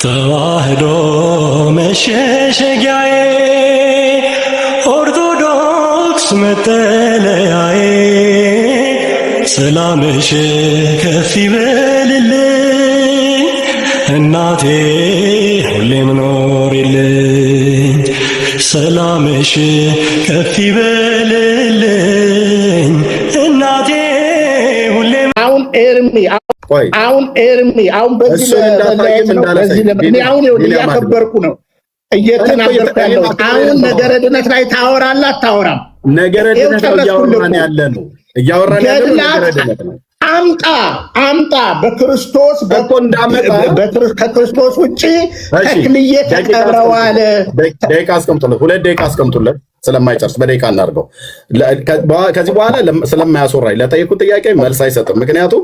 ተዋህዶ መሸሸጊያዬ ኦርቶዶክስ መጠለያዬ ሰላምሽ ከፍ ይበልልኝ እናቴ ሁሌም ኖሪልኝ ሰላምሽ ከፍ ይበልልኝ እናቴ ሁሌም አሁን በዚህ እያከበርኩ ነው እየተናገርኩ ያለው። አሁን ነገረ ድነት ላይ ታወራለህ አታወራም? ነገረ ድነት እያወራን ያለ ነው ነገረ ድነት ነው። አምጣ በክርስቶስ ከክርስቶስ ውጪ ተክልዬ ተቀብረዋል። ደቂቃ አስቀምጡለት፣ 2 ደቂቃ አስቀምጡለት። ስለማይጨርስ በደቂቃ እናድርገው። ከዚህ በኋላ ስለማያስወራኝ ለጠየቁት ጥያቄ መልስ አይሰጥም። ምክንያቱም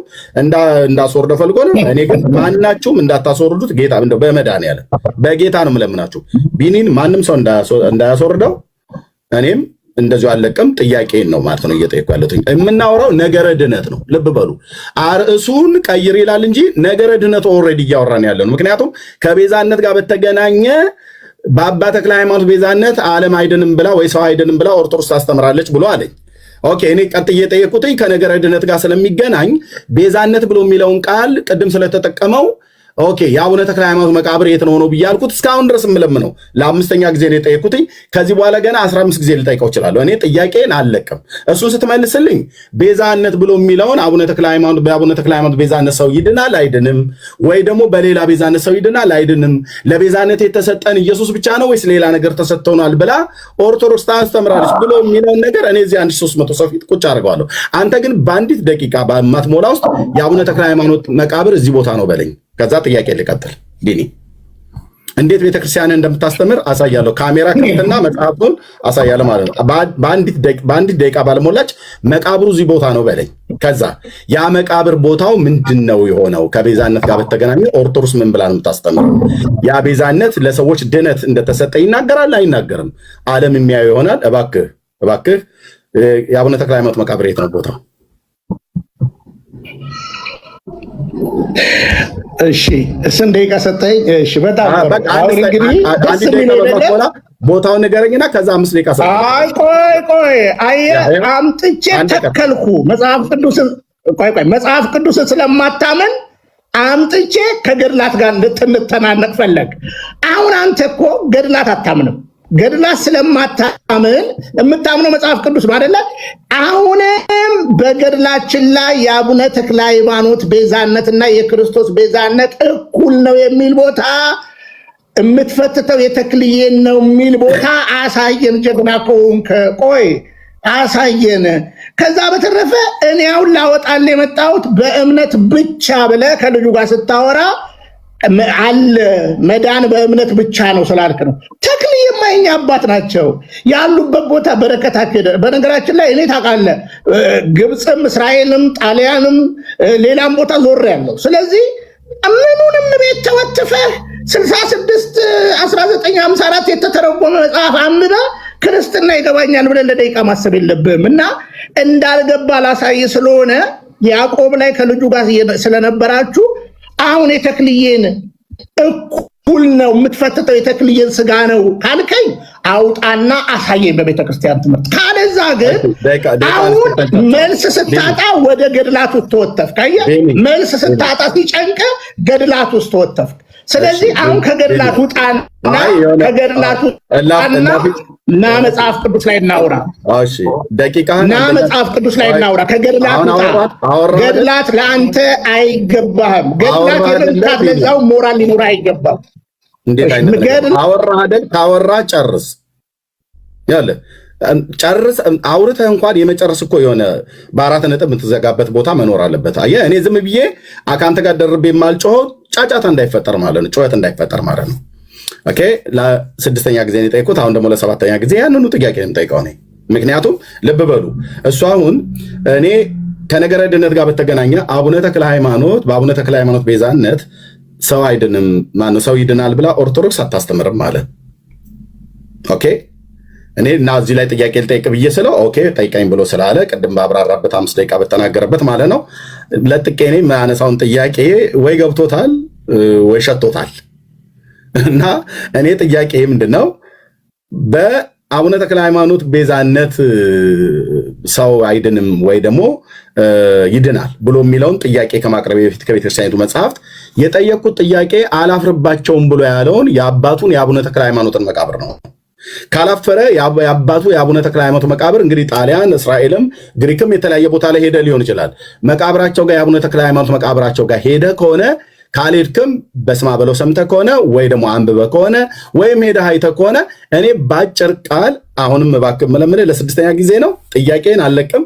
እንዳስወርደው ፈልጎ ነው። እኔ ግን ማናችሁም እንዳታስወርዱት ጌታ እንደው በመድኃኒዓለም በጌታ ነው የምለምናችሁ። ቢኒን ማንም ሰው እንዳያስወርደው እኔም እንደዚሁ አለቅም። ጥያቄን ነው ማለት ነው እየጠየቁ ያለሁት። የምናወራው ነገረ ድነት ነው። ልብ በሉ። አርዕሱን ቀይር ይላል እንጂ ነገረ ድነት ኦልሬዲ እያወራን ያለ ነው። ምክንያቱም ከቤዛነት ጋር በተገናኘ በአባ ተክለ ሃይማኖት ቤዛነት ዓለም አይድንም ብላ ወይ ሰው አይድንም ብላ ኦርቶዶክስ ታስተምራለች ብሎ አለኝ። ኦኬ፣ እኔ ቀጥዬ የጠየቁትኝ ከነገረ ድነት ጋር ስለሚገናኝ ቤዛነት ብሎ የሚለውን ቃል ቅድም ስለተጠቀመው ኦኬ የአቡነ ተክለ ሃይማኖት መቃብር የት ነው ብዬ አልኩት። እስካሁን ድረስ የምለምነው ለ5ኛ ጊዜ ነው የጠየኩትኝ። ከዚህ በኋላ ገና 15 ጊዜ ልጠይቀው እችላለሁ። እኔ ጥያቄን አልለቅም። እሱን ስትመልስልኝ ቤዛነት ብሎ የሚለውን በአቡነ ተክለ ሃይማኖት ቤዛነት ሰው ይድናል አይድንም፣ ወይ ደግሞ በሌላ ቤዛነት ሰው ይድናል አይድንም፣ ለቤዛነት የተሰጠን ኢየሱስ ብቻ ነው ወይስ ሌላ ነገር ተሰጥቶናል ብላ ኦርቶዶክስ ታስተምራለች ብሎ የሚለውን ነገር እኔ እዚህ 1300 ሰው ፊት ቁጭ አድርገዋለሁ። አንተ ግን በአንዲት ደቂቃ በማትሞላ ውስጥ የአቡነ ተክለ ሃይማኖት መቃብር እዚህ ቦታ ነው በለኝ። ከዛ ጥያቄ ልቀጥል። ቢኒ እንዴት ቤተክርስቲያንን እንደምታስተምር አሳያለሁ። ካሜራ ከፍትና መጽሐፉን አሳያለሁ ማለት ነው። በአንዲት ደቂቃ ባለሞላች መቃብሩ እዚህ ቦታ ነው በለኝ። ከዛ ያ መቃብር ቦታው ምንድነው የሆነው? ከቤዛነት ጋር በተገናኘ ኦርቶዶክስ ምን ብላ ነው የምታስተምረው? ያ ቤዛነት ለሰዎች ድነት እንደተሰጠ ይናገራል አይናገርም? ዓለም የሚያዩ ይሆናል። እባክህ የአቡነ ተክለ ሃይማኖት መቃብር የት ነው ቦታው? እሺ ስንት ደቂቃ ሰጠኝ? እሺ በጣም አሁን እንግዲህ ደስ የሚለው ነገር ቦታውን ንገረኝና ከዛ 5 ደቂቃ ሰጠኝ። ቆይ አምጥቼ ተከልኩ። መጽሐፍ ቅዱስን ስለማታመን አምጥቼ ከገድላት ጋር ልትተናነቅ ፈለግ። አሁን አንተ እኮ ገድላት አታምንም። ገድላት ስለማታምን የምታምነው መጽሐፍ ቅዱስ ነው አይደለ? አሁንም በገድላችን ላይ የአቡነ ተክለ ሃይማኖት ቤዛነትና የክርስቶስ ቤዛነት እኩል ነው የሚል ቦታ የምትፈትተው የተክልዬን ነው የሚል ቦታ አሳየን። ጀግና ከሆንክ ቆይ አሳየን። ከዛ በተረፈ እኔ አሁን ላወጣል የመጣሁት በእምነት ብቻ ብለህ ከልጁ ጋር ስታወራ አለ መዳን በእምነት ብቻ ነው ስላልክ ነው። ተክልዬ የማይኛ አባት ናቸው ያሉበት ቦታ በረከታቸው። በነገራችን ላይ እኔ ታውቃለህ ግብፅም እስራኤልም ጣሊያንም ሌላም ቦታ ዞር ያለው። ስለዚህ ምኑንም ቤት ተወትፈህ 66 1954 የተተረጎመ መጽሐፍ አንብበ ክርስትና ይገባኛል ብለህ ለደቂቃ ማሰብ የለብህም። እና እንዳልገባ ላሳይ ስለሆነ ያዕቆብ ላይ ከልጁ ጋር ስለነበራችሁ አሁን የተክልዬን እኩል ነው የምትፈትተው የተክልዬን ስጋ ነው ካልከኝ አውጣና አሳየኝ በቤተክርስቲያን ትምህርት። ካለዛ ግን አሁን መልስ ስታጣ ወደ ገድላት ውስጥ ተወተፍክ። አየህ መልስ ስታጣ ሲጨንቅ ገድላት ውስጥ ተወተፍክ። ስለዚህ አሁን ከገድላት ውጣና እና መጽሐፍ ቅዱስ ላይ እናውራ። እሺ እና መጽሐፍ ቅዱስ ላይ እናውራ። ከገድላት ገድላት ለአንተ አይገባህም። ገድላት የምንታት ለዛው ሞራል ሊኖር አይገባም። እንዴት አይነት አወራህ አይደል? ካወራህ ጨርስ አውርተህ እንኳን የመጨረስ እኮ የሆነ በ4 ነጥብ የምትዘጋበት ቦታ መኖር አለበት። አየህ እኔ ዝም ብዬ ከአንተ ጋር ደርቤ የማልጮኸው ጫጫታ እንዳይፈጠር ማለት ነው፣ ጩኸት እንዳይፈጠር ማለት ነው። ኦኬ ለ6ኛ ጊዜ ነው የጠየኩት። አሁን ደግሞ ለ7ኛ ጊዜ ያንኑ ጥያቄ ነው የምጠይቀው እኔ። ምክንያቱም ልብ በሉ እሱ አሁን እኔ ከነገረ ድነት ጋር በተገናኘ በአቡነ ተክለ ሃይማኖት ቤዛነት ሰው አይድንም ማነው ሰው ይድናል ብላ ኦርቶዶክስ አታስተምርም ማለት ኦኬ። እኔ እና እዚህ ላይ ጥያቄ ልጠይቅ ብዬ ስለው ኦኬ ጠይቀኝ ብሎ ስላለ ቅድም ባብራራበት 5 ደቂቃ በተናገረበት ማለት ነው ለጥቄ እኔ የማያነሳውን ጥያቄ ወይ ገብቶታል ወይ ሸቶታል። እና እኔ ጥያቄ ምንድነው በአቡነ ተክለ ሃይማኖት ቤዛነት ሰው አይድንም ወይ ደግሞ ይድናል ብሎ የሚለውን ጥያቄ ከማቅረብ በፊት ከቤተክርስቲያኒቱ መጽሐፍት የጠየቁት ጥያቄ አላፍርባቸውም ብሎ ያለውን የአባቱን የአቡነ ተክለ ሃይማኖትን መቃብር ነው። ካላፈረ የአባቱ የአቡነ ተክለ ሃይማኖት መቃብር እንግዲህ ጣሊያን፣ እስራኤልም ግሪክም የተለያየ ቦታ ላይ ሄደ ሊሆን ይችላል። መቃብራቸው ጋር የአቡነ ተክለ ሃይማኖት መቃብራቸው ጋር ሄደ ከሆነ ካልሄድክም በስማ በለው ሰምተህ ከሆነ ወይ ደግሞ አንብበህ ከሆነ ወይም ሄደህ አይተህ ከሆነ እኔ ባጭር ቃል አሁንም እባክህ መለምነህ ለስድስተኛ ጊዜ ነው ጥያቄን አልለቅም።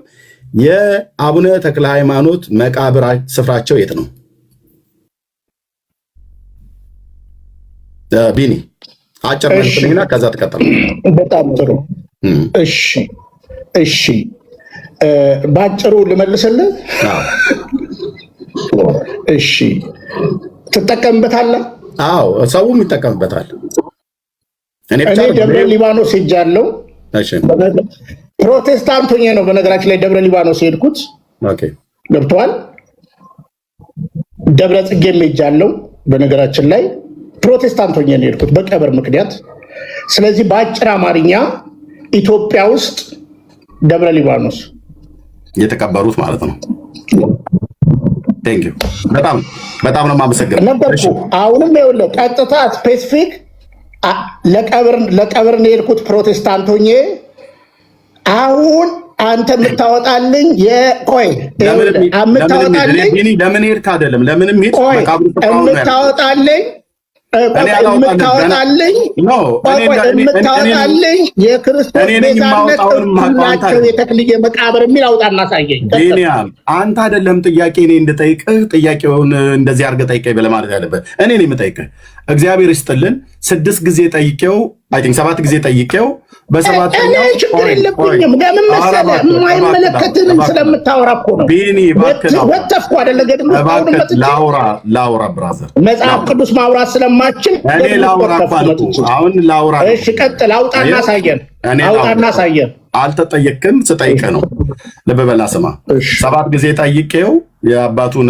የአቡነ ተክለ ሃይማኖት መቃብር ስፍራቸው የት ነው? ቢኒ አጭር መልስና ከዛ ተከተል። በጣም ጥሩ። እሺ ባጭሩ ልመልስልህ። እሺ ትጠቀምበታለህ? አዎ ሰውም ይጠቀምበታል። እኔ ደብረ ሊባኖስ ሄጃለሁ። እሺ ፕሮቴስታንት ሆኜ ነው በነገራችን ላይ ደብረ ሊባኖስ ሄድኩት። ኦኬ ገብቶሃል? ደብረ ጽጌም ሄጃለሁ በነገራችን ላይ ፕሮቴስታንት ሆኜ ነው ሄድኩት በቀብር ምክንያት። ስለዚህ በአጭር አማርኛ ኢትዮጵያ ውስጥ ደብረ ሊባኖስ የተቀበሩት ማለት ነው። ቴንክ ዩ በጣም ነው የማመሰግነው ነበርኩ። አሁንም ይኸውልህ ቀጥታ ስፔሲፊክ ለቀብር ነው የሄድኩት ፕሮቴስታንት ሆኜ። አሁን አንተ የምታወጣልኝ ለምን ሄድክ አይደለም ለምንም ሄድ የምታወጣልኝ የክርስቶስ ቤዛነት ሁላቸው የተክልዬ መቃብር የሚል አውጣና ሳየኝ። አንተ አይደለም ጥያቄ እኔ እንድጠይቅህ ጥያቄውን እንደዚህ አድርገህ ጠይቀኝ ብለህ ማለት ያለብህ እኔ ነኝ የምጠይቅህ። እግዚአብሔር ይስጥልን 6 ጊዜ ጠይቄው 7 ጊዜ ጠይቄው በሰባተኛው ችግር የለብኝም። ለምን መሰለህ የማይመለከትንም ስለምታወራ እኮ ነው። ወተፍኩ አይደለ ገድም ላውራ ብራዘር መጽሐፍ ቅዱስ ማውራት ስለማችል እኔ ላውራ አሁን ላውራ። እሺ ቀጥል። አውጣና ሳየን። አልተጠየቅክም፣ ስጠይቅህ ነው። ልብ በላ ስማ። 7 ጊዜ ጠይቄው የአባቱን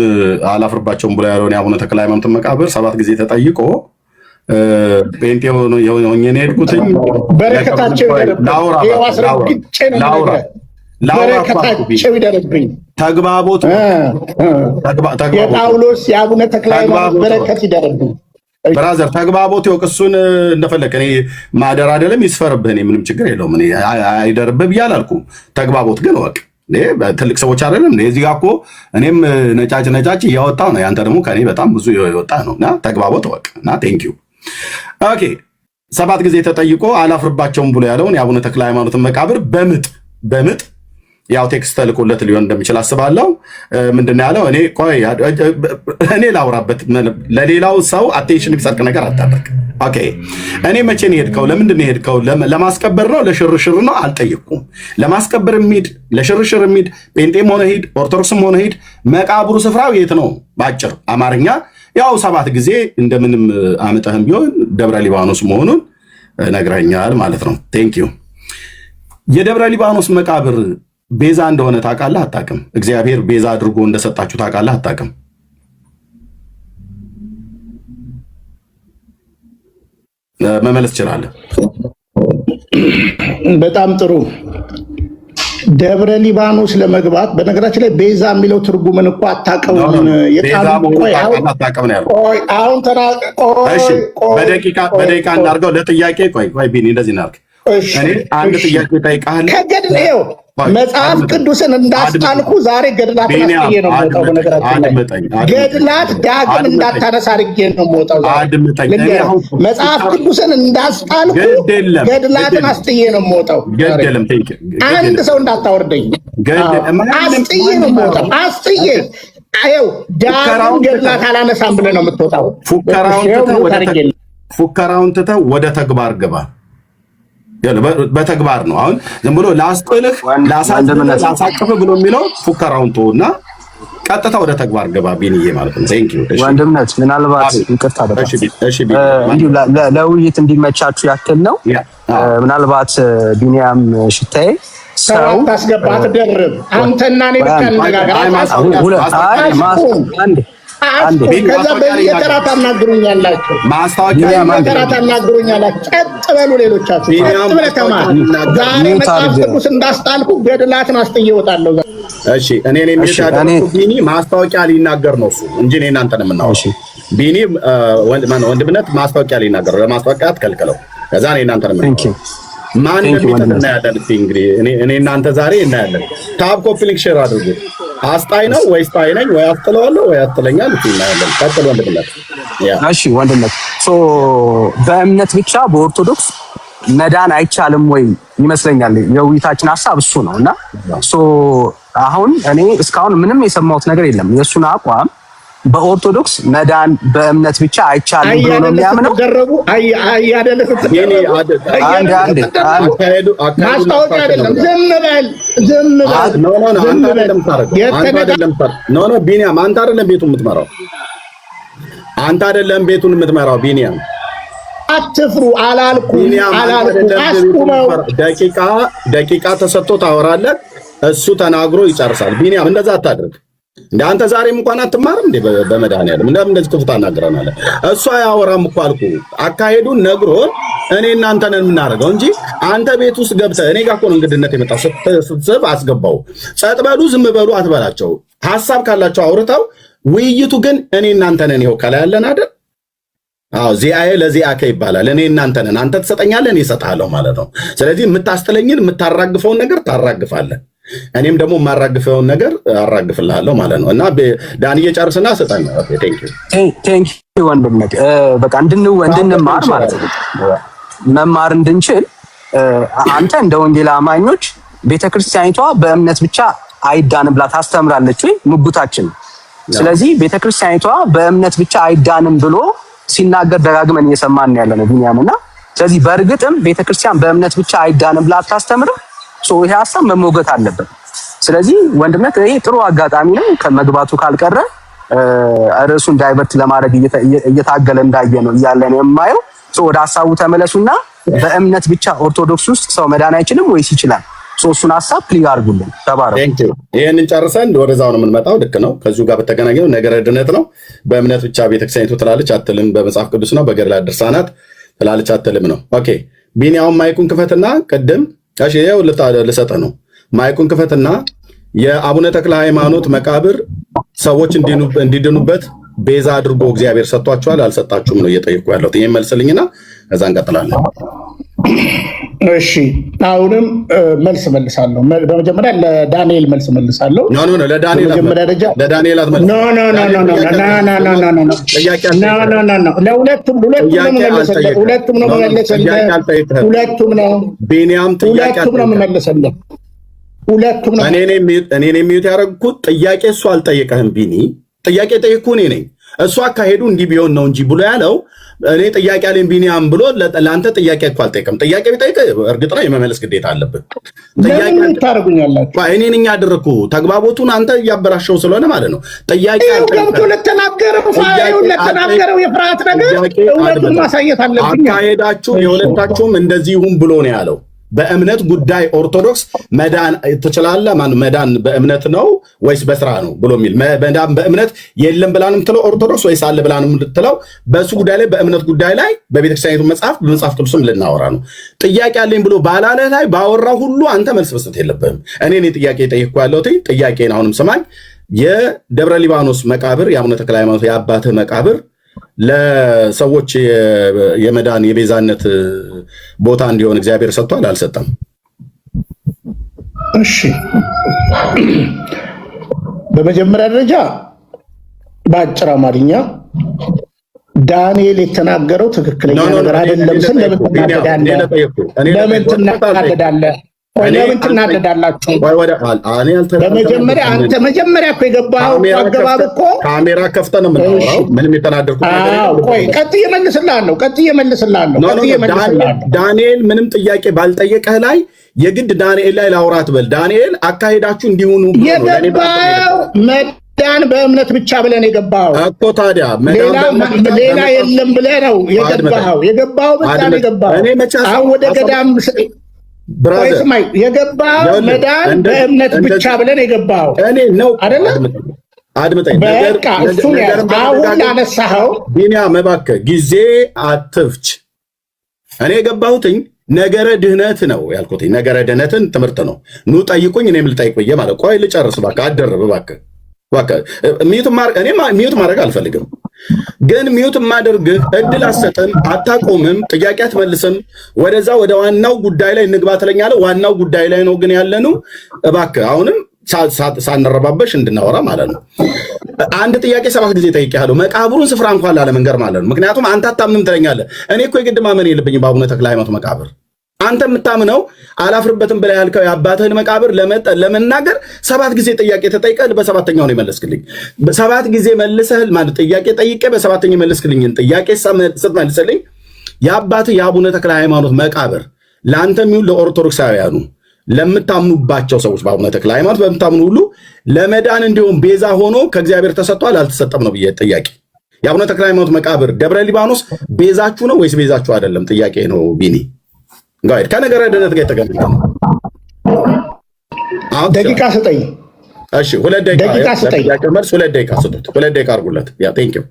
አላፍርባቸውም ብሎ ያለውን የአቡነ ተክለ ሃይማኖትን መቃብር 7 ጊዜ ተጠይቆ ጴንጤ ሆኜ ነው የሄድኩትኝ። በረከታቸው ይደርብኝ። ተግባቦት የጳውሎስ የአቡነ ተክለ ሃይማኖት በረከት ይደርብኝ። ብራዘር ተግባቦት ይወቅ። እሱን እንደፈለክ እኔ ማደር አይደለም ይስፈርብህ፣ እኔ ምንም ችግር የለውም። እኔ አይደርብህ ብዬ አላልኩም። ተግባቦት ግን ወቅ ትልቅ ሰዎች አይደለም እዚህ ጋር እኮ እኔም ነጫጭ እያወጣሁ ነው። ያንተ ደግሞ ከኔ በጣም ብዙ የወጣ ነው እና ተግባቦት ወቅ እና ቴንኪዩ። ኦኬ 7 ጊዜ ተጠይቆ አላፍርባቸውም ብሎ ያለውን የአቡነ ተክለ ሃይማኖትን መቃብር በምጥ ያው ቴክስት ተልኮለት ሊሆን እንደሚችል አስባለሁ። ምንድን ነው ያለው? እኔ ላውራበት፣ ለሌላው ሰው አቴንሽን ቢሰርቅ ነገር አታደርግ። ኦኬ እኔ መቼ ነው የሄድከው? ለምንድን ነው የሄድከው? ለማስቀበር ነው ለሽርሽር ነው? አልጠየቅኩም። ለማስቀበር የሚሄድ ለሽርሽር የሚሄድ ጴንጤም ሆነ ሂድ ኦርቶዶክስም ሆነ ሂድ መቃብሩ ስፍራው የት ነው? በአጭር አማርኛ ያው 7 ጊዜ እንደምንም አመጣህም ቢሆን ደብረ ሊባኖስ መሆኑን ነግረኛል ማለት ነው። ቴንክ ዩ። የደብረ ሊባኖስ መቃብር ቤዛ እንደሆነ ታውቃለህ አታውቅም? እግዚአብሔር ቤዛ አድርጎ እንደሰጣችሁ ታውቃለህ አታውቅም? መመለስ ትችላለህ። በጣም ጥሩ። ደብረ ሊባኖስ ለመግባት በነገራችን ላይ ቤዛ የሚለው ትርጉምን እኮ አታውቀውም። በደቂቃ እናድርገው ለጥያቄ። ቆይ ቢኒ እንደዚህ እናድርግ። አንድ ጥያቄ እጠይቅሃለሁ። ከገድሌው መጽሐፍ ቅዱስን እንዳስጣልኩ ዛሬ ገድላት አስጥዬ ነው የምወጣው። በነገራችን ላይ ገድላት ዳግም እንዳታነሳ አድርጌ ነው የምወጣው። መጽሐፍ ቅዱስን እንዳስጣልኩ ገድላትን አስጥዬ ነው የምወጣው። አንድ ሰው እንዳታወርደኝ አስጥዬ ነው የምወጣው። አስጥዬ አየው ዳግም ገድላት አላነሳም ብለህ ነው የምትወጣው። ፉከራውን ትተህ ወደ ተግባር ግባ። በተግባር ነው። አሁን ዝም ብሎ ላስጥልህ ላሳቅፍ ብሎ የሚለው ፉከራውን ተውና ቀጥታ ወደ ተግባር ገባ። ቢኒዬ ማለት ነው። ቴንክ ዩ ወንድምነት። ምናልባት ይቅርታ እንዲሁ ለውይይት እንዲመቻችሁ ያክል ነው። ምናልባት ቢኒያም ሽታዬ ሰው ታስገባት ደርብ አንተና እኔ ብቻ እንነጋገር። ከዛ በየተራ ታናግሩኛላችሁ፣ በየተራ ታናግሩኛላችሁ። ጸጥ በሉ ሌሎቻችሁ፣ ጸጥ ብለህ ተማር። ዛሬ መጽሐፍ ቅዱስ እንዳስጣልኩ ገድላትን አስጥዬ እወጣለሁ። እሺ እኔ ነኝ የሚያደርገው ቢኒ ማስታወቂያ ሊናገር ነው እሱ እንጂ እኔ እናንተ ነው የምናወራው። ቢኒ ወንድምነት ማስታወቂያ ሊናገር ለማስታወቂያ አትከልክለው። ከዛ እኔ እናንተ ነው የምናወራው። ማን እንደሚጠና እናያለን። እንግዲህ እኔ እናንተ ዛሬ እናያለን። ታብ ኮፒ ሊንክ ሼር አድርጉ። አስጣይ ነው ወይስ ጣይ ነኝ ወይ አስጥለዋለሁ ወይ አስጥለኛል እናያለን። ቀጥል ወንድምነት። እሺ ወንድምነት በእምነት ብቻ በኦርቶዶክስ መዳን አይቻልም ወይ ይመስለኛል። የውይይታችን ሐሳብ እሱ ነውና አሁን እኔ እስካሁን ምንም የሰማሁት ነገር የለም። የእሱን አቋም በኦርቶዶክስ መዳን በእምነት ብቻ አይቻልም ብሎ ነው የሚያምነው። ማስታወቂያ አይደለም። ዝም በል። ቢኒያም አንተ አይደለም ቤቱን የምትመራው፣ አንተ አይደለም ቤቱን የምትመራው ቢኒያም። አትፍሩ አላልኩም። አስቁመው። ደቂቃ ተሰጥቶ ታወራለህ። እሱ ተናግሮ ይጨርሳል። ቢኒያም እንደዛ አታድርግ እንደ አንተ ዛሬም እንኳን አትማርም እንዴ? በመድኃኒዓለም እንደዚህ ክፉ ታናግረናለህ። እሱ አያወራም እኮ አልኩህ። አካሄዱን ነግሮን እኔ እናንተ ነን የምናደርገው እንጂ አንተ ቤት ውስጥ ገብተህ እኔ ጋር እኮ ነው እንግድነት የመጣው። ስትስብ አስገባው። ጸጥ በሉ ዝም በሉ አትበላቸው። ሐሳብ ካላቸው አውርተው። ውይይቱ ግን እኔ እናንተ ነን። ይኸው ከላይ ያለን አይደል? አዎ ዚአዬ ለዚአከ ይባላል። እኔ እናንተ ነን። አንተ ትሰጠኛለህ፣ እኔ እሰጥሃለሁ ማለት ነው። ስለዚህ የምታስጥለኝን የምታራግፈውን ነገር ታራግፋለህ፣ እኔም ደግሞ የማራግፈውን ነገር አራግፍልሃለሁ ማለት ነው። እና ዳንዬ ጨርስና ስጠኝ። ኦኬ ቴንክ ዩ ወንድምነት። በቃ እንድንማር ማለት ነው፣ መማር እንድንችል አንተ እንደ ወንጌል አማኞች ቤተክርስቲያኒቷ በእምነት ብቻ አይዳንም ብላ ታስተምራለች ወይ? ሙግታችን። ስለዚህ ቤተክርስቲያኒቷ በእምነት ብቻ አይዳንም ብሎ ሲናገር ደጋግመን እየሰማን ያለ ነው ቢኒያምና። ስለዚህ በእርግጥም ቤተክርስቲያን በእምነት ብቻ አይዳንም ብላ አታስተምርም። ይሄ ሐሳብ መሞገት አለበት። ስለዚህ ወንድምነት ይሄ ጥሩ አጋጣሚ ነው። ከመግባቱ ካልቀረ ርዕሱን ዳይቨርት ለማድረግ እየታገለ እንዳየ ነው እያለ ነው የማየው። ወደ ሐሳቡ ተመለሱና በእምነት ብቻ ኦርቶዶክስ ውስጥ ሰው መዳን አይችልም ወይስ ይችላል? እሱን ሐሳብ ክሊር አድርጉልን። ተባረክ። ይሄንን ጨርሰን ወደዛው ነው የምንመጣው። ልክ ነው። ከዚሁ ጋር በተገናኘው ነገረ ድነት ነው። በእምነት ብቻ ቤተክርስቲያኒቱ ትላለች አትልም፣ በመጽሐፍ ቅዱስ ነው በገድላት ድርሳናት ትላለች አትልም ነው። ኦኬ ቢኒያውን ማይኩን ክፈትና ቅድም እሺ ይኸው ልሰጥህ ነው። ማይኩን ክፈትና የአቡነ ተክለ ሃይማኖት መቃብር ሰዎች እንዲድኑበት ቤዛ አድርጎ እግዚአብሔር ሰጥቷቸዋል አልሰጣችሁም ነው እየጠየቁ ያለሁት። ይሄን መልስልኝና ከዛ እንቀጥላለን። እሺ አሁንም መልስ መልሳለሁ። በመጀመሪያ ለዳንኤል መልስ መልሳለሁ። ኖ ለዳንኤል አትመልስ። ለሁለቱም ነው መመለሰልህ። እኔ የሚዩት ያደረግኩት ጥያቄ እሱ አልጠየቀህም ቢኒ። ጥያቄ ጠየቅኩህ እኔ ነኝ። እሱ አካሄዱ እንዲህ ቢሆን ነው እንጂ ብሎ ያለው እኔ ጥያቄ አለኝ ቢኒያም ብሎ ለአንተ ጥያቄ እኮ አልጠየቅም። ጥያቄ ቢጠይቅ እርግጥ ነው የመመለስ ግዴታ አለብን። እኔ ነኝ ያደረግኩህ። ተግባቦቱን አንተ እያበላሸው ስለሆነ ማለት ነው። ጥያቄ ገብቶ ለተናገረው የፍርሃት ነገር እውነቱን ማሳየት አለብኝ። አካሄዳችሁ የሁለታችሁም እንደዚህ ይሁን ብሎ ነው ያለው። በእምነት ጉዳይ ኦርቶዶክስ መዳን ትችላለህ? መዳን በእምነት ነው ወይስ በስራ ነው ብሎ የሚል መዳን በእምነት የለም ብላ ነው የምትለው ኦርቶዶክስ ወይስ አለ ብላ ነው የምትለው? በሱ ጉዳይ ላይ በእምነት ጉዳይ ላይ በቤተክርስቲያኒቱ መጽሐፍ በመጽሐፍ ቅዱስም ልናወራ ነው። ጥያቄ አለኝ ብሎ ባላለህ ላይ ባወራው ሁሉ አንተ መልስ መስጠት የለብህም። እኔ ጥያቄ ጠይቄ ያለሁት ጥያቄን አሁንም ስማኝ። የደብረ ሊባኖስ መቃብር የአቡነ ተክለ ሃይማኖት የአባትህ መቃብር ለሰዎች የመዳን የቤዛነት ቦታ እንዲሆን እግዚአብሔር ሰጥቷል አልሰጠም? እሺ በመጀመሪያ ደረጃ በአጭር አማርኛ ዳንኤል የተናገረው ትክክለኛ ነገር አይደለም ስል ለምን ትናደዳለህ? ለምን ትናደዳላችሁ? በመጀመሪያ አንተ መጀመሪያ እኮ የገባኸው አገባብ እኮ ካሜራ ከፍተህ ነው የምናወራው። ምንም የተናደድኩት ነገር የለም። ቆይ ቀጥዬ እመልስልሃለሁ። ዳንኤል ምንም ጥያቄ ባልጠየቀህ ላይ የግድ ዳንኤል ላይ ላውራት በል። ዳንኤል አካሄዳችሁ እንዲሆኑ የገባው መዳን በእምነት ብቻ ብለህ ነው የገባኸው እኮ። ታዲያ ሌላ የለም ብለህ ነው የገባኸው። ብቻ ነው የገባኸው። አሁን ወደ ገዳም የገባው መዳን በእምነት ብቻ ብለን የገባው እኔ ነው አይደለ? አድምጠኝ። በቃ እሱን አሁን ላነሳኸው ቢኒያም እባክህ ጊዜ አትፍች። እኔ የገባሁትኝ ነገረ ድህነት ነው ያልኩትኝ። ነገረ ድህነትን ትምህርት ነው። ኑ ጠይቁኝ እኔም ልጠይቅ ብዬ ማለት። ቆይ ልጨርስ እባክህ፣ አትደርብ እባክህ። እኔ ሚዩት ማድረግ አልፈልግም፣ ግን ሚዩት ማደርግህ እድል አትሰጥም፣ አታቆምም፣ ጥያቄ አትመልስም። ወደዛ ወደ ዋናው ጉዳይ ላይ እንግባ ትለኛለህ። ዋናው ጉዳይ ላይ ነው ግን ያለነው። እባክህ አሁንም ሳንረባበሽ እንድናወራ ማለት ነው። አንድ ጥያቄ 7 ጊዜ ጠይቄሃለሁ፣ መቃብሩን ስፍራ እንኳን ላለመንገር ማለት ነው። ምክንያቱም አንተ አታምንም ትለኛለህ። እኔ እኮ የግድ ማመን የለብኝም በአቡነ ተክለ ሃይማኖት መቃብር። አንተ የምታምነው አላፍርበትም ብለህ ያልከው የአባትህን መቃብር ለመናገር 7 ጊዜ ጥያቄ ተጠይቀህ በሰባተኛው ነው የመለስክልኝ። 7 ጊዜ መልሰህ ማለት ጥያቄ ጠይቄ በሰባተኛው የመለስክልኝን ጥያቄ ስትመልስልኝ የአባትህ የአቡነ ተክለ ሃይማኖት መቃብር ለአንተም ይሁን ለኦርቶዶክሳውያኑ ለምታምኑባቸው ሰዎች በአቡነ ተክለ ሃይማኖት በምታምኑ ሁሉ ለመዳን እንዲሁም ቤዛ ሆኖ ከእግዚአብሔር ተሰጥቷል አልተሰጠም ነው ብዬ ጥያቄ። የአቡነ ተክለ ሃይማኖት መቃብር ደብረ ሊባኖስ ቤዛችሁ ነው ወይስ ቤዛችሁ አይደለም? ጥያቄ ነው ቢኒ። ጋይድ ከነገረ ድነት ጋር የተገናኘ ነው። ደቂቃ ስጠኝ። እሺ 2 ደቂቃ ስጠኝ። መልስ 2 ደቂቃ ስጡት። 2 ደቂቃ አድርጉለት። ያ ቴንክ ዩ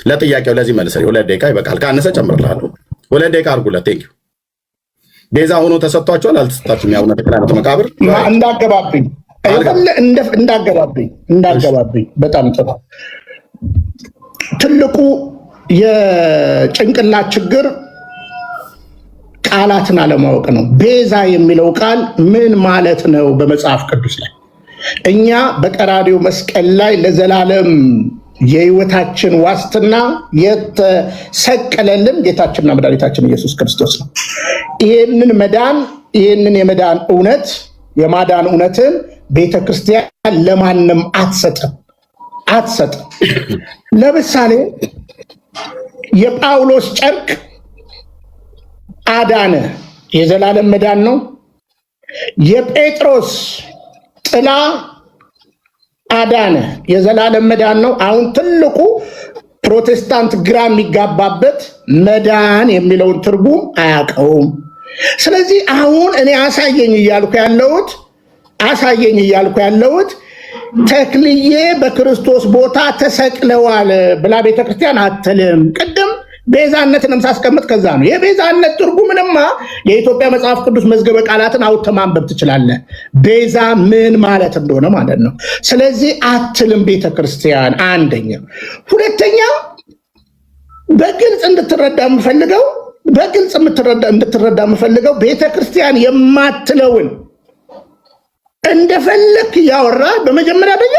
ለጥያቄው ለዚህ መልሰኝ 2 ደቂቃ ይበቃል። ካነሰ ጨምርልሃለሁ። 2 ደቂቃ አድርጉለት። ቴንክ ዩ ቤዛ ሆኖ ተሰጥቷቸዋል አልተሰጣችሁም? የአቡነ ተክለ ሃይማኖት መቃብር እንዳገባብኝ በጣም ጥሩ። ትልቁ የጭንቅላት ችግር ቃላትን አለማወቅ ነው። ቤዛ የሚለው ቃል ምን ማለት ነው በመጽሐፍ ቅዱስ ላይ? እኛ በቀራንዮ መስቀል ላይ ለዘላለም የህይወታችን ዋስትና የተሰቀለልን ጌታችንና መድኃኒታችን ኢየሱስ ክርስቶስ ነው። ይህንን የመዳን እውነት የማዳን እውነትን ቤተክርስቲያን ለማንም አትሰጥም። ለምሳሌ የጳውሎስ ጨርቅ አዳነ፣ የዘላለም መዳን ነው። የጴጥሮስ ጥላ አዳነ፣ የዘላለም መዳን ነው። አሁን ትልቁ ፕሮቴስታንት ግራ የሚጋባበት መዳን የሚለውን ትርጉም አያውቀውም። ስለዚህ አሁን እኔ አሳየኝ እያልኩ ያለሁት ተክልዬ በክርስቶስ ቦታ ተሰቅለዋል ብላ ቤተክርስቲያን አትልም። ቅድም ቤዛነትንም ሳስቀምጥ ከዛ ነው። የቤዛነት ትርጉምንማ የኢትዮጵያ መጽሐፍ ቅዱስ መዝገበ ቃላትን አውጥተህ ማንበብ ትችላለህ። ቤዛ ምን ማለት እንደሆነ ማለት ነው። ስለዚህ አትልም ቤተክርስቲያን። አንደኛ። ሁለተኛ በግልጽ እንድትረዳ የምፈልገው ቤተክርስቲያን የማትለውን እንደፈለክ እያወራ በመጀመሪያ ደረጃ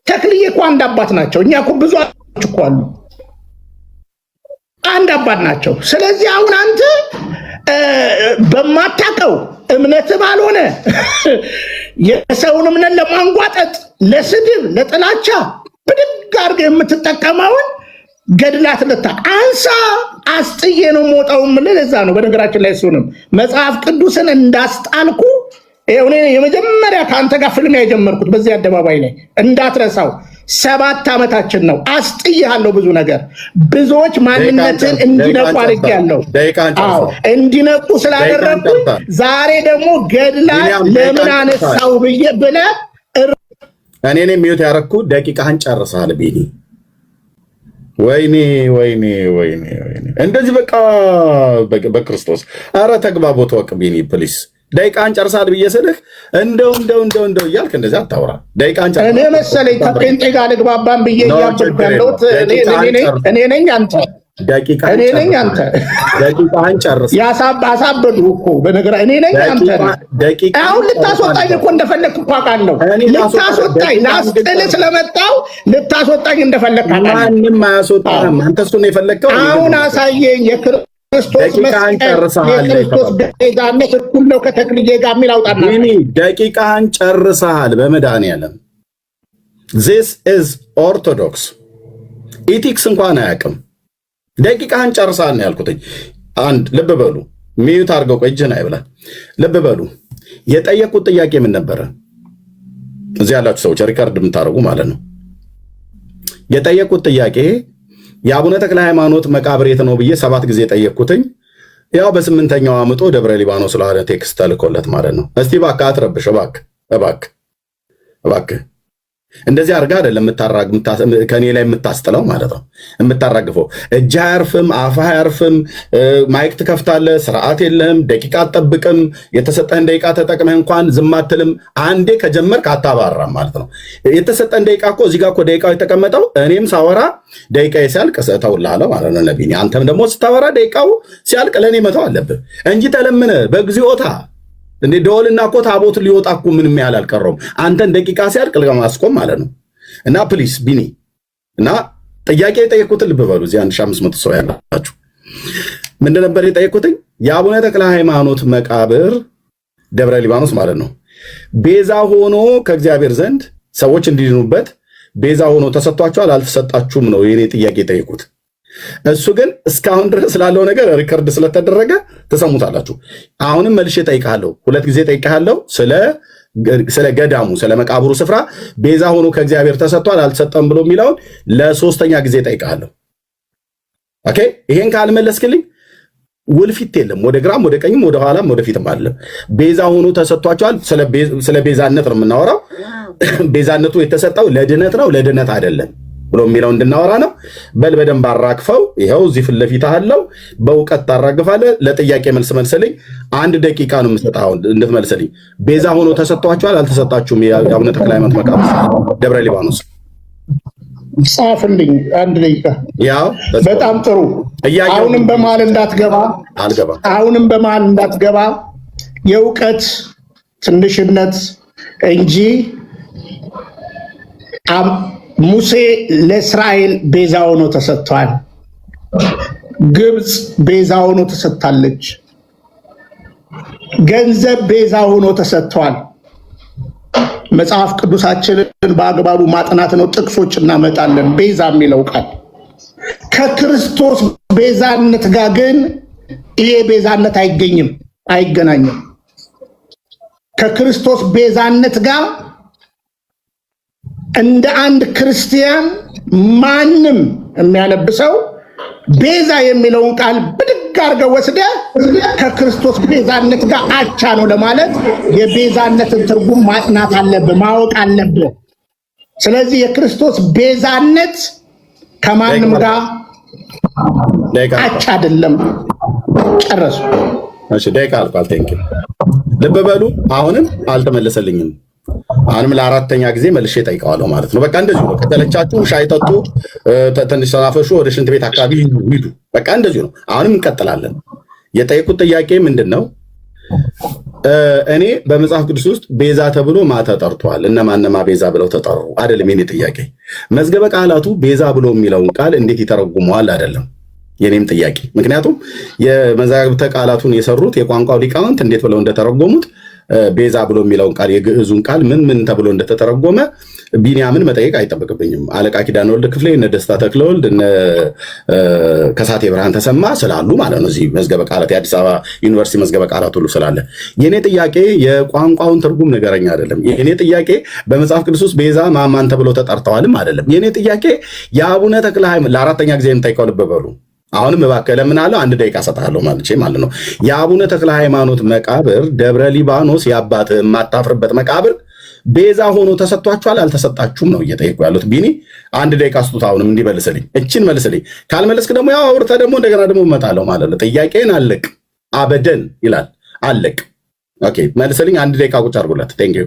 ተክልዬ እኮ አንድ አባት ናቸው። እኛ እኮ ብዙ እኮ አሉ፣ አንድ አባት ናቸው። ስለዚህ አሁን አንተ በማታውቀው እምነት ባልሆነ የሰውን እምነት ለማንጓጠጥ፣ ለስድብ፣ ለጥላቻ ብድግ አድርገህ የምትጠቀመውን ገድላት አንሳ። አስጥዬ ነው የምወጣው የምልህ ለዛ ነው። በነገራችን ላይ እሱንም መጽሐፍ ቅዱስን እንዳስጣልኩ እኔ የመጀመሪያ ከአንተ ጋር ፍልሚያ የጀመርኩት በዚህ አደባባይ ላይ እንዳትረሳው። 7 ዓመታችን ነው። አስጥያለሁ ብዙ ነገር። ብዙዎች ማንነትን እንዲነቁ አድርጌያለሁ። እንዲነቁ ስላደረግኩ ዛሬ ደግሞ ገድላት ለምን አነሳው ብለህ እኔ ሚዩት ያደረግኩ ደቂቃህን ጨርሰሃል ቢኒ። ወይኔ እንደዚህ በቃ በክርስቶስ ኧረ ተግባቦት ወቅ ቢኒ ፕሊስ። ደቂቃን ጨርሳል ብዬ ስልህ እንደው እያልክ እንደዚህ አታውራ። ደቂቃን ጨርሳል እኔ መሰለኝ ከጴንጤ ጋር ልግባባን ብዬ እያልኩ ያለሁት እኔ ነኝ አንተ። ደቂቃን ጨርስ። ያሳበዱ እኮ በነገር እኔ ነኝ አንተ። አሁን ልታስወጣኝ እኮ እንደፈለግህ እኮ አውቃለሁ። ልታስወጣኝ ላስጥልህ ስለመጣው ልታስወጣኝ እንደፈለግህ አውቃለሁ። ማንም አያስወጣህም። አንተ እሱን የፈለግከው አሁን አሳየኝ። ክርስቶስ ቤዛነት እኩል ነው ከተክልዬ ጋር የሚል አውጣና ደቂቃህን ጨርሰሃል። በመድኃኒዓለም ዚስ ኢዝ ኦርቶዶክስ ኢቲክስ እንኳን አያውቅም። ደቂቃህን ጨርሰሃል ነው ያልኩትኝ። አንድ ልብ በሉ። ሚዩት አድርገው ቆይ፣ እጅህን አይብላል። ልብ በሉ። የጠየቁት ጥያቄ ምን ነበረ? እዚህ ያላችሁ ሰዎች ሪካርድ የምታደርጉ ማለት ነው። የጠየቁት ጥያቄ የአቡነ ተክለ ሃይማኖት መቃብር የት ነው ብዬ 7 ጊዜ ጠየቅኩትኝ። ያው በ8ኛው አምጦ ደብረ ሊባኖስ ስለሆነ ቴክስት ተልኮለት ማለት ነው። እስቲ እባክህ አትረብሽ፣ እባክህ እንደዚህ አድርጋ አይደለም ከኔ ላይ የምታስጥለው ማለት ነው። የምታራግፈው እጅ አያርፍም፣ አፍ አያርፍም። ማይክ ትከፍታለህ፣ ስርዓት የለህም፣ ደቂቃ አትጠብቅም። የተሰጠህን ደቂቃ ተጠቅመህ እንኳን ዝም አትልም። አንዴ ከጀመርክ አታባራም ማለት ነው። የተሰጠን ደቂቃ እኮ እዚህ ጋር እኮ ደቂቃው የተቀመጠው እኔም ሳወራ ደቂቃ ሲያልቅ እተውልሃለሁ ማለት ነው ነቢኒ። አንተም ደግሞ ስታወራ ደቂቃው ሲያልቅ ለእኔ መተው አለብህ እንጂ ተለምነ በግዚኦታ እንዴ ደወልና እኮ ታቦት ሊወጣ እኮ ምንም ያህል አልቀረውም። አንተን ደቂቃ ሲያልቅ ለማስቆም ማለት ነው። እና ፕሊስ ቢኒ እና ጥያቄ የጠየቁትን ልብ በሉ። እዚህ 1500 ሰው ያላችሁ ምንድን ነበር የጠየቁትኝ? የአቡነ ተክለ ሃይማኖት መቃብር ደብረ ሊባኖስ ማለት ነው ቤዛ ሆኖ ከእግዚአብሔር ዘንድ ሰዎች እንዲድኑበት ቤዛ ሆኖ ተሰጥቷቸዋል አልተሰጣችሁም ነው የኔ ጥያቄ የጠየቁት። እሱ ግን እስካሁን ድረስ ስላለው ነገር ሪከርድ ስለተደረገ ተሰሙታላችሁ። አሁንም መልሼ ጠይቃለሁ፣ 2 ጊዜ ጠይቃለሁ። ስለ ገዳሙ ስለ መቃብሩ ስፍራ ቤዛ ሆኖ ከእግዚአብሔር ተሰጥቷል አልተሰጠም ብሎ የሚለውን ለ3ኛ ጊዜ ጠይቃለሁ። ኦኬ፣ ይሄን ካልመለስክልኝ ውልፊት የለም። ወደ ግራም ወደ ቀኝም ወደ ኋላም ወደፊትም አለ። ቤዛ ሆኖ ተሰጥቷቸዋል። ስለ ቤዛነት ነው የምናወራው። ቤዛነቱ የተሰጠው ለድነት ነው ለድነት አይደለም ብሎ የሚለው እንድናወራ ነው። በል በደንብ አራግፈው። ይኸው እዚህ ፊት ለፊት አለው። በእውቀት ታራግፋለህ። ለጥያቄ መልስ መልስልኝ። 1 ደቂቃ ነው የምሰጠው እንድትመልስልኝ። ቤዛ ሆኖ ተሰጥቷቸዋል አልተሰጣችሁም? የአቡነ ተክለ ሃይማኖት መቃብር ደብረ ሊባኖስ ጻፍልኝ። 1 ደቂቃ። ያው በጣም ጥሩ። አሁንም በመሃል እንዳትገባ፣ አሁንም በመሃል እንዳትገባ። የእውቀት ትንሽነት እንጂ ሙሴ ለእስራኤል ቤዛ ሆኖ ተሰጥቷል። ግብፅ ቤዛ ሆኖ ተሰጥታለች። ገንዘብ ቤዛ ሆኖ ተሰጥቷል። መጽሐፍ ቅዱሳችንን በአግባቡ ማጥናት ነው። ጥቅሶች እናመጣለን። ቤዛ የሚለው ቃል ከክርስቶስ ቤዛነት ጋር ግን ይሄ ቤዛነት አይገኝም፣ አይገናኝም። ከክርስቶስ ቤዛነት ጋር እንደ አንድ ክርስቲያን ማንም የሚያነብሰው ቤዛ የሚለውን ቃል ብድግ አድርገው ወስደህ ከክርስቶስ ቤዛነት ጋር አቻ ነው ለማለት የቤዛነትን ትርጉም ማጥናት አለብህ፣ ማወቅ አለብህ። ስለዚህ የክርስቶስ ቤዛነት ከማንም ጋር አቻ አይደለም። ጨረሱ። እሺ፣ ደቂቃ አልቋል። ቴንኪው። ልብ በሉ። አሁንም አልተመለሰልኝም። አሁንም ለ4ኛ ጊዜ መልሼ ጠይቀዋለሁ ማለት ነው። በቃ እንደዚሁ ነው። ከተለቻችሁ ሻይ ጠጡ፣ ትንሽ ተናፈሹ፣ ወደ ሽንት ቤት አካባቢ ሂዱ። በቃ እንደዚሁ ነው። አሁንም እንቀጥላለን። የጠየቁት ጥያቄ ምንድን ነው? እኔ በመጽሐፍ ቅዱስ ውስጥ ቤዛ ተብሎ ማ ተጠርቷል? እነማነማ ቤዛ ብለው ተጠሩ? አይደለም የኔ ጥያቄ። መዝገበ ቃላቱ ቤዛ ብሎ የሚለውን ቃል እንዴት ይተረጉመዋል? አይደለም የኔም ጥያቄ። ምክንያቱም የመዛግብተ ቃላቱን የሰሩት የቋንቋው ሊቃውንት እንዴት ብለው እንደተረጎሙት ቤዛ ብሎ የሚለውን ቃል የግዕዙን ቃል ምን ተብሎ እንደተተረጎመ ቢንያምን መጠየቅ አይጠበቅብኝም። አለቃ ኪዳነ ወልድ ክፍሌ፣ እነ ደስታ ተክለወልድ፣ እነ ከሳቴ ብርሃን ተሰማ ስላሉ ማለት ነው። እዚህ መዝገበ ቃላት የአዲስ አበባ ዩኒቨርሲቲ መዝገበ ቃላት ሁሉ ስላለ የኔ ጥያቄ የቋንቋውን ትርጉም ንገረኝ አይደለም። የኔ ጥያቄ በመጽሐፍ ቅዱስ ውስጥ ቤዛ ማን ተብሎ ተጠርተዋልም አይደለም። የኔ ጥያቄ የአቡነ ተክለ ሃይማኖት ለ4ኛ ጊዜ የምጠይቀው ልብ በሉ። አሁንም እባክህ ለምናለው 1 ደቂቃ ሰጣለሁ ማለት ነው። የአቡነ ተክለ ሃይማኖት መቃብር ደብረ ሊባኖስ የአባትህ የማታፍርበት መቃብር ቤዛ ሆኖ ተሰጥቷችኋል አልተሰጣችሁም ነው እየጠየቁ ያሉት። ቢኒ 1 ደቂቃ ስጡት። አሁንም እንዲመልስልኝ እችን መልስልኝ። ካልመለስክ ደግሞ ያው አውርተህ ደግሞ እንደገና ደግሞ እመጣለሁ ማለት ነው። ጥያቄን አለቅ አበደን ይላል አለቅ። ኦኬ መልስልኝ። 1 ደቂቃ ቁጭ አድርጉለት። ቴንክ ዩ።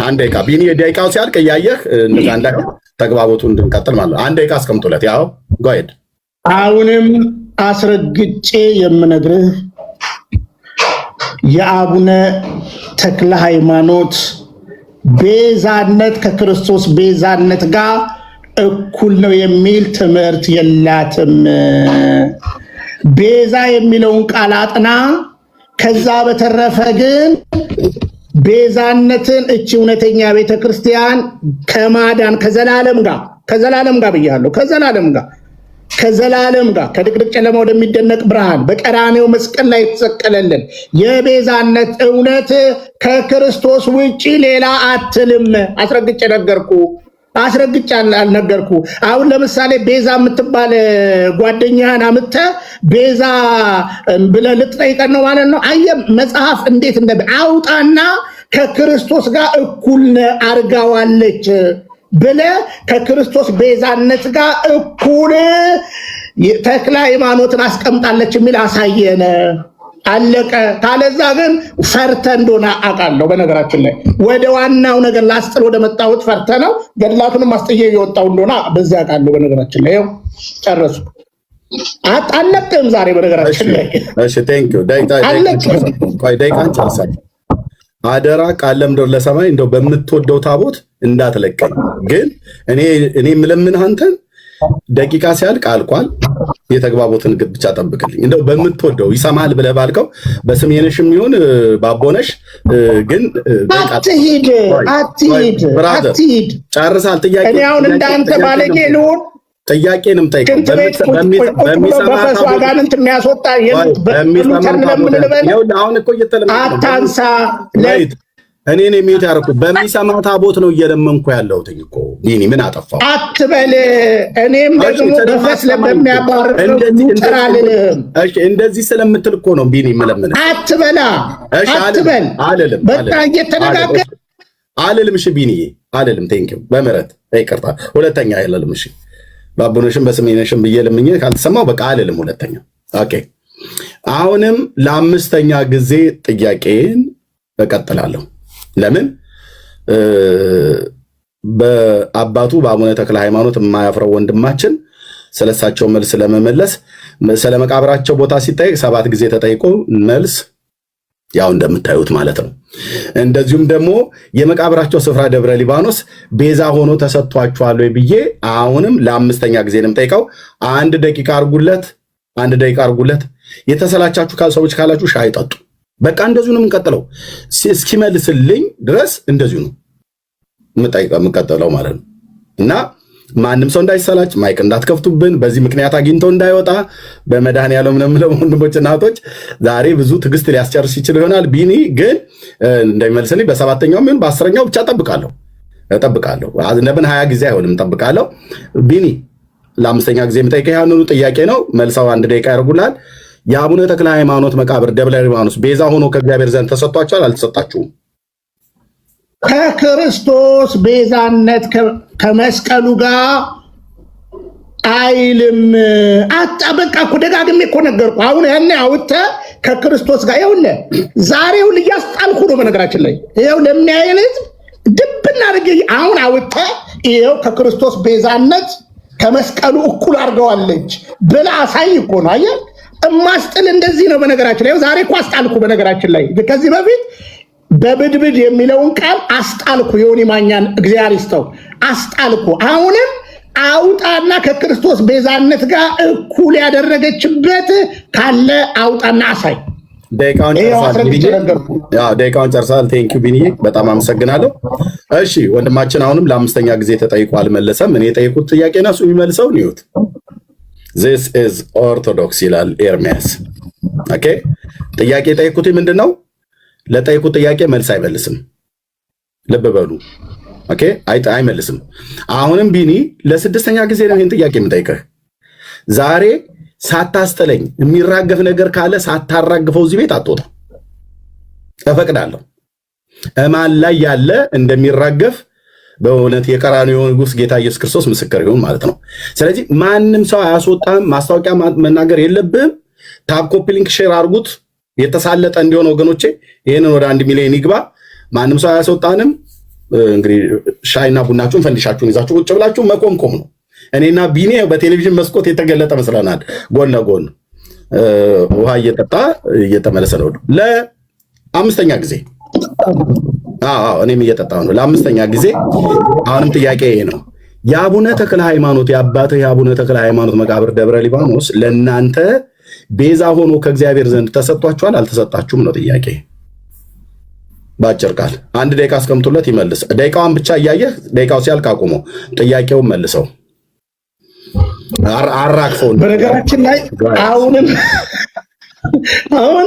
1 ደቂቃ ቢኒ። ደቂቃው ሲያልቅ እያየህ እንደዛ እንዳይሆን ተግባቦቱ እንድንቀጥል ማለት ነው። 1 ደቂቃ አስቀምጡለት። ያው ጎሄድ። አሁንም አስረግጬ የምነግርህ የአቡነ ተክለ ሃይማኖት ቤዛነት ከክርስቶስ ቤዛነት ጋር እኩል ነው የሚል ትምህርት የላትም። ቤዛ የሚለውን ቃል አጥና። ከዛ በተረፈ ግን ቤዛነትን እቺ እውነተኛ ቤተክርስቲያን ከማዳን ከዘላለም ጋር ብያለሁ። ከዘላለም ጋር ከድቅድቅ ጨለማ ወደሚደነቅ ብርሃን በቀራኔው መስቀል ላይ የተሰቀለልን የቤዛነት እውነት ከክርስቶስ ውጪ ሌላ አትልም። አስረግጬ አልነገርኩ። አሁን ለምሳሌ ቤዛ የምትባል ጓደኛህን አምጥተህ ቤዛ ብለህ ልትጠይቀን ነው ማለት ነው። አየህ መጽሐፍ እንዴት አውጣና ከክርስቶስ ጋር እኩል አርጋዋለች ብለ ከክርስቶስ ቤዛነት ጋር እኩል ተክለ ሃይማኖትን አስቀምጣለች የሚል አሳየነ። አለቀ። ካለዛ ግን ፈርተ እንደሆነ አውቃለሁ። በነገራችን ላይ ወደ ዋናው ነገር ላስጥል ወደ መጣሁት ፈርተ ነው። ገድላቱንም አስጥዬ የወጣው እንደሆነ በዚያ አውቃለሁ። በነገራችን ላይ ይኸው ጨረሱ። አለቅም ዛሬ በነገራችን ላይ እሺ፣ ቴንክ ዩ ዳይቃን ጨርሳል። አደራ ቃል ለምድር ለሰማይ እንደው በምትወደው ታቦት እንዳትለቀኝ። ግን እኔ የምለምንህ አንተን ደቂቃ ሲያልቅ አልቋል። የተግባቦትን ግብ ብቻ ጠብቅልኝ። እንደው በምትወደው ይሰማል ብለህ ባልከው በስሜነሽም ይሁን ባቦነሽ ግን አትሂድ ጨርሳል። ጥያቄ እኔ አሁን እንዳንተ ባለጌ ልሁን ጥያቄንም ጠይቀው በሚሰማጋንንት የሚያስወጣ አሁን እኮ አታንሳ እኔን የሚሄድ ያደረኩት በሚሰማ ታቦት ነው እየለመንኩ ያለሁት እኮ ቢኒ ምን አጠፋው አትበል። እኔም ደግሞ በፈስ ለሚያባርረው እንደዚህ ስለምትል እኮ ነው ቢኒ የምለምን። አትበላ አትበል አልልም በቃ እየተነጋገር አልልም። እሺ ቢኒ አልልም። ቴንኪው በምህረት ይቅርታ። ሁለተኛ አይልም። እሺ ባቡነሽም በስሜነሽም ብዬ ለምኜ ካልተሰማው በቃ አልልም። ሁለተኛ ኦኬ። አሁንም ለአምስተኛ ጊዜ ጥያቄን እቀጥላለሁ። ለምን በአባቱ በአቡነ ተክለ ሃይማኖት የማያፍረው ወንድማችን ስለሳቸው መልስ ለመመለስ ስለ መቃብራቸው ቦታ ሲጠይቅ 7 ጊዜ ተጠይቆ መልስ ያው እንደምታዩት ማለት ነው። እንደዚሁም ደግሞ የመቃብራቸው ስፍራ ደብረ ሊባኖስ ቤዛ ሆኖ ተሰጥቷቸዋል ወይ ብዬ አሁንም ለአምስተኛ ጊዜ ነው የምጠይቀው። 1 ደቂቃ አርጉለት። የተሰላቻችሁ ሰዎች ካላችሁ ሻይ ጠጡ። በቃ እንደዚሁ ነው የምንቀጥለው። እስኪመልስልኝ ድረስ እንደዚሁ ነው የምንቀጥለው ማለት ነው። እና ማንም ሰው እንዳይሰላች ማይክ እንዳትከፍቱብን፣ በዚህ ምክንያት አግኝተው እንዳይወጣ በመድኃኒዓለም ነው ወንድሞችና እህቶች። ዛሬ ብዙ ትዕግስት ሊያስጨርስ ይችል ይሆናል። ቢኒ ግን እንደሚመልስልኝ በ7ኛው ምን በ10ኛው ብቻ እጠብቃለሁ። ለምን 20 ጊዜ አይሆንም እጠብቃለሁ። ቢኒ ለአምስተኛ ጊዜ የምጠይቀው ያንኑ ጥያቄ ነው። መልሰው 1 ደቂቃ ያደርጉላል። የአቡነ ተክለ ሃይማኖት መቃብር ደብረ ሊባኖስ ቤዛ ሆኖ ከእግዚአብሔር ዘንድ ተሰጥቷቸዋል አልተሰጣችሁም? ከክርስቶስ ቤዛነት ከመስቀሉ ጋር አይልም። በቃ እኮ ደጋግሜ እኮ ነገርኩ። አሁን ያኔ አውጥተህ ከክርስቶስ ጋር ይኸውልህ፣ ዛሬው እያስጣልኩ ነው። በነገራችን ላይ ይኸው ለሚያየን ህዝብ ድብና አድርጌ አሁን አውጥተህ ይኸው ከክርስቶስ ቤዛነት ከመስቀሉ እኩል አድርገዋለች ብለህ አሳይ እኮ ነው። አየህ እማስጥል እንደዚህ ነው። በነገራችን ላይ ዛሬ እኮ አስጣልኩ። በነገራችን ላይ ከዚህ በፊት በብድብድ የሚለውን ቃል አስጣልኩ። ዮኒ ማኛን እግዚአብሔር ይስጠው አስጣልኩ። አሁንም አውጣና ከክርስቶስ ቤዛነት ጋር እኩል ያደረገችበት ካለ አውጣና አሳይ። ደቂቃውን ጨርሳል። ቴንኪው ቢኒ በጣም አመሰግናለሁ። እሺ ወንድማችን አሁንም ለአምስተኛ ጊዜ ተጠይቆ አልመለሰም። እኔ የጠየቁት ጥያቄ ነው እሱ የሚመልሰው ኒውት This is ኦርቶዶክስ ይላል ኤርሚያስ። ኦኬ ጥያቄ ጠይቁት ምንድን ነው? ለጠይቁት ጥያቄ መልስ አይመልስም። ልብ በሉ። ኦኬ አይመልስም። አሁንም ቢኒ ለ6ኛ ጊዜ ነው ይሄን ጥያቄ የምጠይቅህ። ዛሬ ሳታስጠለኝ የሚራገፍ ነገር ካለ ሳታራግፈው እዚህ ቤት አትወጣ። እፈቅዳለሁ። እማን ላይ ያለ እንደሚራገፍ በእውነት የቀራንዮ ንጉሥ ጌታ ኢየሱስ ክርስቶስ ምስክር ይሁን ማለት ነው። ስለዚህ ማንም ሰው አያስወጣም። ማስታወቂያ መናገር የለብህም። ታብ ኮፒ ሊንክ ሼር አድርጉት የተሳለጠ እንዲሆን ወገኖቼ። ይህንን ወደ 1 ሚሊዮን ይግባ። ማንም ሰው አያስወጣንም። እንግዲህ ሻይና ቡናችሁን ፈንዲሻችሁን ይዛችሁ ቁጭ ብላችሁ መቆምቆም ነው። እኔና ቢኔ በቴሌቪዥን መስኮት የተገለጠ መስለናል። ጎን ለጎን ውሃ እየጠጣ እየተመለሰ ነው ለ5ኛ ጊዜ። እኔም እየጠጣሁ ነው ለ5ኛ ጊዜ። አሁንም ጥያቄ ይሄ ነው። የአቡነ ተክለ ሃይማኖት የአባትህ የአቡነ ተክለ ሃይማኖት መቃብር ደብረ ሊባኖስ ለእናንተ ቤዛ ሆኖ ከእግዚአብሔር ዘንድ ተሰጥቷችኋል አልተሰጣችሁም ነው ጥያቄ። ባጭር ቃል 1 ደቂቃ አስቀምጡለት ይመልስ። ደቂቃዋን ብቻ እያየህ ደቂቃው ሲያልቅ አቁሞ ጥያቄውን መልሰው አራግፈው። በነገራችን ላይ አሁንም አሁን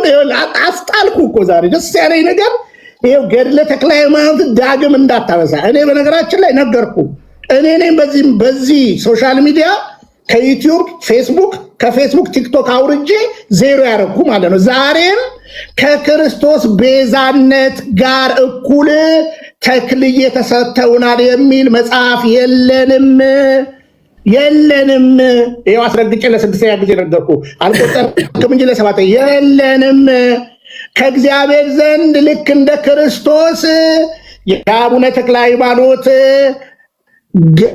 አስጣልኩ እኮ ዛሬ ደስ ያለኝ ነገር ይሄው ገድለ ተክለ ሃይማኖት ዳግም እንዳታበሳ። እኔ በነገራችን ላይ ነገርኩ። እኔ ነኝ በዚህ ሶሻል ሚዲያ ከዩቲዩብ ፌስቡክ፣ ከፌስቡክ ቲክቶክ አውርጄ ዜሮ ያደረኩ ማለት ነው። ዛሬም ከክርስቶስ ቤዛነት ጋር እኩል ተክልዬ ተሰጥተውናል የሚል መጽሐፍ የለንም። ይኸው አስረግጬ ለስድስተኛ ጊዜ ነገርኩ። አልቆጠርኩም እንጂ ለሰባተኛ የለንም። ከእግዚአብሔር ዘንድ ልክ እንደ ክርስቶስ የአቡነ ተክለ ሃይማኖት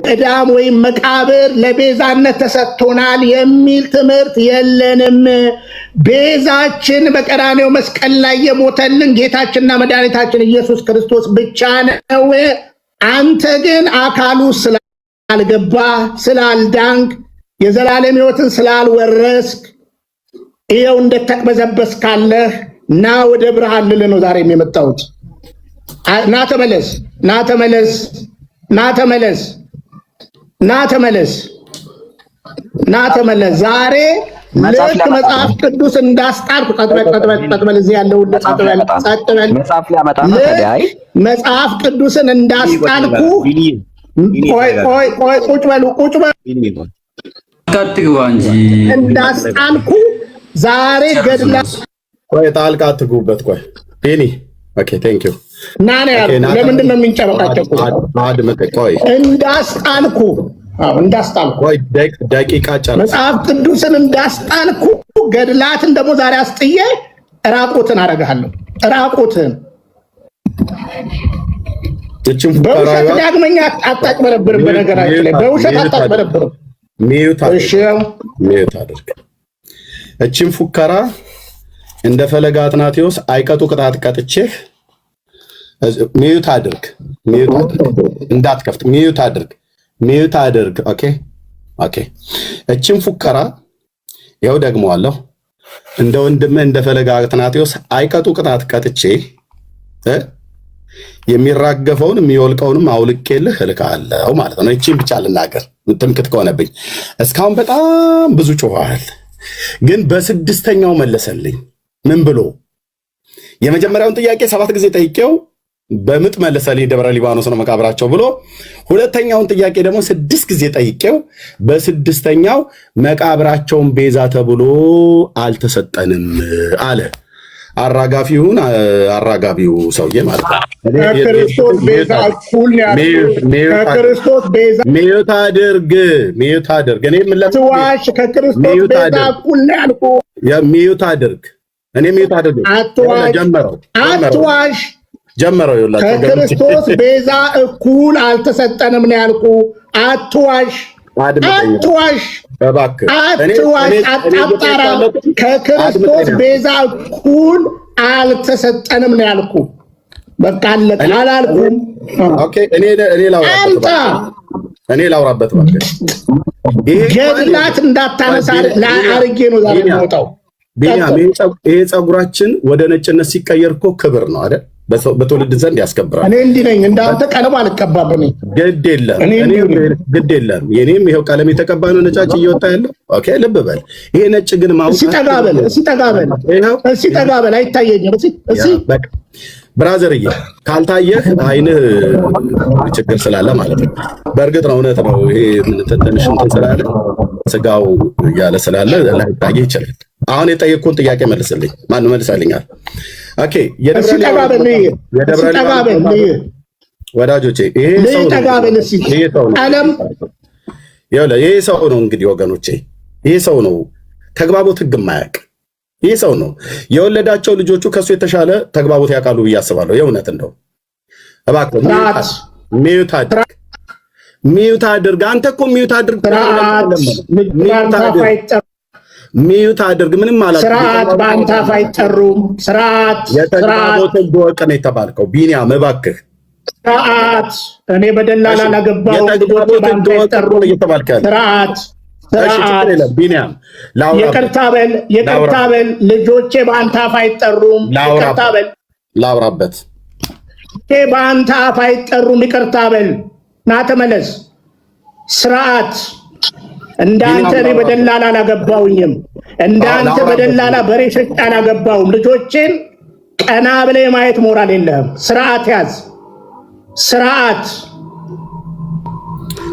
ገዳም ወይም መቃብር ለቤዛነት ተሰጥቶናል የሚል ትምህርት የለንም። ቤዛችን በቀራኔው መስቀል ላይ የሞተልን ጌታችንና መድኃኒታችን ኢየሱስ ክርስቶስ ብቻ ነው። አንተ ግን አካሉ ስላልገባ፣ ስላልዳንክ፣ የዘላለም ሕይወትን ስላልወረስክ ይኸው እንደተቅበዘበስ ካለህ ና ወደ ብርሃን ልልህ ነው ዛሬ የመጣሁት። ና ተመለስ፣ ና ተመለስ፣ ና ተመለስ፣ ና ተመለስ፣ ና ተመለስ። ዛሬ ልክ መጽሐፍ ቅዱስ እንዳስጣልኩ ጠጥበል እዚህ ያለው ጠጥበል መጽሐፍ ሊያመጣ ነው። መጽሐፍ ቅዱስን እንዳስጣልኩ ቆይ ቁጭ በሉ ታጥግባ እንጂ እንዳስጣልኩ ዛሬ ገድላ ቆይ ጣልቃ አትግቡበት። ቆይ ፔኒ ኦኬ ቴንክ ዩ ናኔ ያሉ ለምንድን ነው የሚንጨረቃቸው? ቆይ እንዳስጣልኩ ቆይ ደቂቃ ጨርስ። መጽሐፍ ቅዱስን እንዳስጣልኩ ገድላትን ደግሞ ዛሬ አስጥዬ ራቁትን አደርግሃለሁ። ራቁትን በውሸት ዳግመኛ አታጭበረብርም። በነገራችን ላይ በውሸት አታጭበረብርም። ሚዩት አድርግ። እቺን ፉከራ እንደ ፈለገ አትናቴዎስ አይቀጡ ቅጣት ቀጥቼህ ሚዩት አድርግ። እንዳትከፍት ሚዩት አድርግ። ኦኬ እቺን ፉከራ ይኸው ደግመዋለሁ። እንደ ወንድምህ እንደ ፈለገ አትናቴዎስ አይቀጡ ቅጣት ቀጥቼ የሚራገፈውን የሚወልቀውንም አውልቄልህ እልካለሁ ማለት ነው። እቺን ብቻ ልናገር ትምክት ከሆነብኝ። እስካሁን በጣም ብዙ ጮኸሃል፣ ግን በስድስተኛው መለሰልኝ። ምን ብሎ? የመጀመሪያውን ጥያቄ 7 ጊዜ ጠይቄው በምጥ መለሰልኝ። ደብረ ሊባኖስ ነው መቃብራቸው ብሎ። ሁለተኛውን ጥያቄ ደግሞ 6 ጊዜ ጠይቄው በስድስተኛው መቃብራቸውን ቤዛ ተብሎ አልተሰጠንም አለ። አራጋፊውን አራጋቢው ሰውዬ ማለት ነው። ከክርስቶስ ቤዛ እኩል ከክርስቶስ ቤዛ ሚዩት አድርግ። እኔ ምን ለምትዋሽ? ከክርስቶስ ቤዛ እኩል ነው ያልኩህ። ሚዩት አድርግ። እኔ ሚዩት አድርግ። አትዋሽ። ጀመረው ይላል። ከክርስቶስ ቤዛ እኩል አልተሰጠንም ነው ያልኩህ። አትዋሽ። እባክህ አጣራ። ከክርስቶስ ቤዛ እኩል አልተሰጠንም ነው ያልኩህ። በቃ አለቀ። አላልኩም። ኦኬ እኔ ላውራበት ገድላት እንዳታነሳ አርጌ ነው ዛሬ የምወጣው። ቢኒያም ይሄ ፀጉራችን ወደ ነጭነት ሲቀየር እኮ ክብር ነው አይደል? በትውልድ ዘንድ ያስከብራል። እኔ እንዲህ ነኝ፣ እንዳንተ ቀለም አልቀባም። ግድ የለም የኔም ይሄው ቀለም የተቀባ ነው ነጫጭ እየወጣ ያለው። ኦኬ ልብ በል። ይሄ ነጭ ግን ሲጠጋበል አይታየኝም። ብራዘርዬ ካልታየህ አይንህ ችግር ስላለ ማለት ነው። በእርግጥ ነው እውነት ነው። ይሄ ትንሽ እንትን ስላለ ስጋው እያለ ስላለ ላይታየህ ይችላል። አሁን የጠየቅኩህን ጥያቄ መልስልኝ። ማን መልሳልኛል? ኦኬ ወዳጆቼ ይሄ ሰው ነው እንግዲህ ወገኖቼ፣ ይሄ ሰው ነው ተግባቦት ህግ የማያውቅ ይህ ሰው ነው። የወለዳቸው ልጆቹ ከሱ የተሻለ ተግባቦት ያውቃሉ ብዬ አስባለሁ። የእውነት እንደው እባክህ ሚዩት አድርግ። አንተ እኮ ሚዩት አድርግ። ምንም አላልኩም። ስርዓት በአንተ አፍ አይጠሩም። የተግባቦት ህግ ወቅ ነው የተባልከው። ቢኒያም እባክህ ስርዓት። እኔ በደላላ ላገባው የተግባቦት ህግ ወቅ ነው እየተባልክ ያለ ስርዓት። ቢኒያም ይቅርታ በል። ልጆቼ በአንተ አፍ አይጠሩም። ይቅርታ በል። ላውራበት በአንተ አፍ አይጠሩም። ይቅርታ በል። ና ተመለስ። ስርዓት። እንዳንተ እኔ በደላላ አላገባውኝም። እንዳንተ በደላላ በሬ ሸጬ አላገባውም። ልጆቼን ቀና ብለህ ማየት ሞራል የለህም። ስርዓት ያዝ። ስርዓት።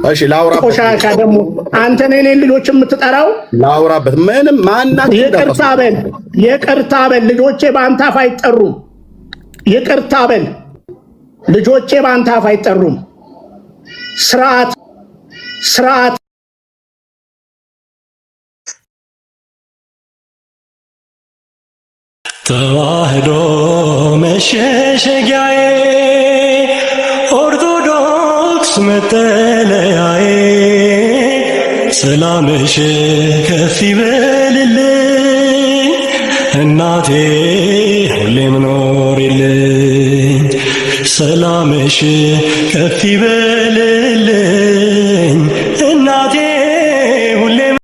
እሺ ላውራበት። ቆሻሻ ደግሞ አንተ ነህ እኔን ልጆች የምትጠራው? ላውራበት። ምንም ማናችሁ ይቅርታ በል ልጆቼ በአንተ አፍ አይጠሩም። ይቅርታ በል ልጆቼ በአንተ አፍ አይጠሩም። ስርዓት ተዋህዶ መሸሸጊያዬ ኦርቶዶክስ መጠለያዬ ሰላምሽ ከፍ ይበልልኝ እናቴ ሁሌም ኖሪልኝ ሰላምሽ ከፍ ይበልልኝ